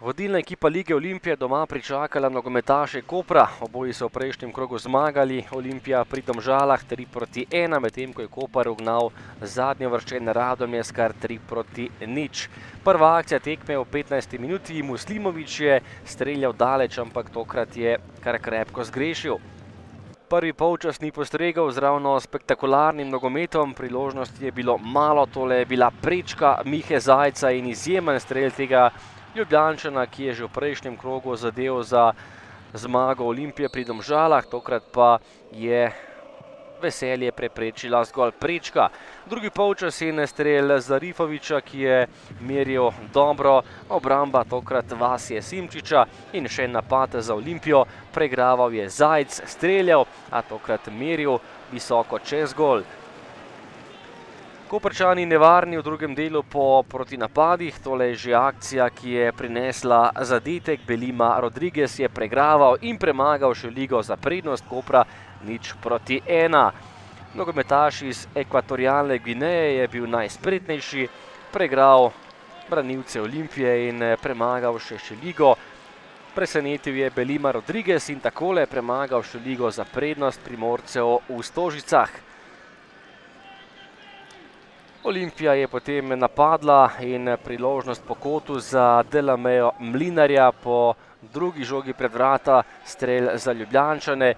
Vodilna ekipa Lige Olimpije doma pričakala nogometaše Kopra. Oboji so v prejšnjem krogu zmagali. Olimpija pri Domžalah 3:1, medtem ko je Koper ugnal zadnjeuvrščen Radomlje s kar 3:0. Prva akcija tekme v 15. minuti. Muslimović je streljal daleč, ampak tokrat je kar krepko zgrešil. Prvi polčas ni postregel z ravno spektakularnim nogometom, priložnosti je bilo malo, tole je bila prečka Mihe Zajca in izjemen strelj tega Ljubljančana, ki je že v prejšnjem krogu zadel za zmago Olimpije pri Domžalah, tokrat pa je veselje preprečila zgolj prečka. Drugi polčas je strelj Zarifovića, ki je meril dobro, obramba tokrat Vasje Simčiča in še napad za Olimpijo. Pregraval je Zajc, streljal, a tokrat meril visoko čez gol. Koprčani nevarni v drugem delu po protinapadih. Tole je že akcija, ki je prinesla zadetek. Belima Rodriguez je pregraval in premagal Šeligo za prednost Kopra 0:1. Nogometaš iz Ekvatorialne Gvineje je bil najspretnejši, pregral branilce Olimpije in premagal še Šeligo. Presenetil je Belima Rodriguez in takole premagal Šeligo za prednost Primorcev v Stožicah. Olimpija je potem napadla in priložnost po kotu za Delamejo Mlinarja, po drugi žogi pred vrata strelj za Ljubljančane.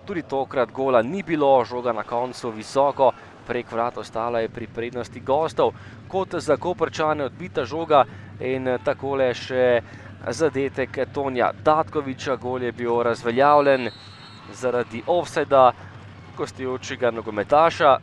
Tudi tokrat gola ni bilo, žoga na koncu visoko, prek vrat ostala je pri prednosti gostov. Kot za Koprčane odbita žoga in takole še zadetek Tonja Datkovića. Gol je bil razveljavljen zaradi ofsajda gostujočega nogometaša.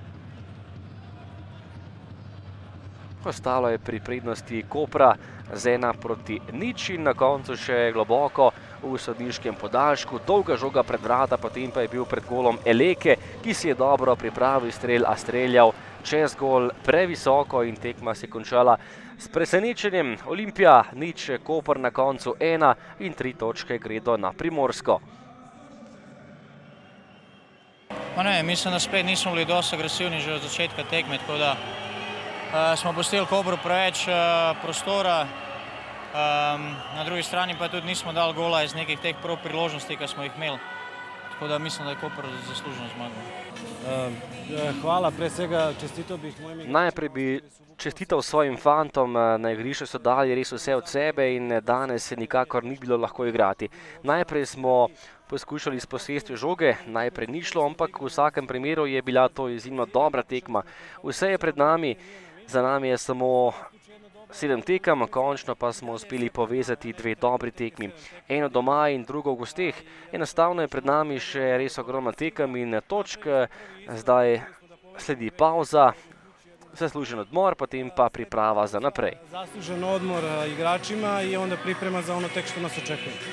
Ostalo je pri prednosti Kopra z 1:0 in na koncu še globoko v sodniškem podaljšku. Dolga žoga pred vrata, potem pa je bil pred golom Eleke, ki si je dobro pripravil strelj, a streljal čez gol previsoko in tekma se je končala s presenečenjem. Olimpija 0, Koper na koncu 1 in 3 točke gredo na Primorsko. Mislim, da spet nismo bili dosti agresivni že od začetka tekme, tako da smo pustili Kopru preveč prostora. Na drugi strani pa tudi nismo dali gola iz nekih teh priložnosti, ki smo jih imeli. Tako da mislim, da je Koper zasluženo zmagal. Hvala, pre svega čestitev bih mojim... Najprej bi čestital svojim fantom, na igrišču so dali res vse od sebe in danes se nikakor ni bilo lahko igrati. Najprej smo poskušali s posestjo žoge, najprej ni šlo, ampak v vsakem primeru je bila to izjemno dobra tekma. Vse je pred nami, za nami je samo 7 tekem, končno pa smo uspeli povezati 2 dobri tekmi. Eno doma in drugo v gosteh. Enostavno je pred nami še res ogromno tekem in točk. Zdaj sledi pauza, zaslužen odmor, potem pa priprava za naprej. Zaslužen odmor igračima i onda priprema za ono tek što nas očekuje.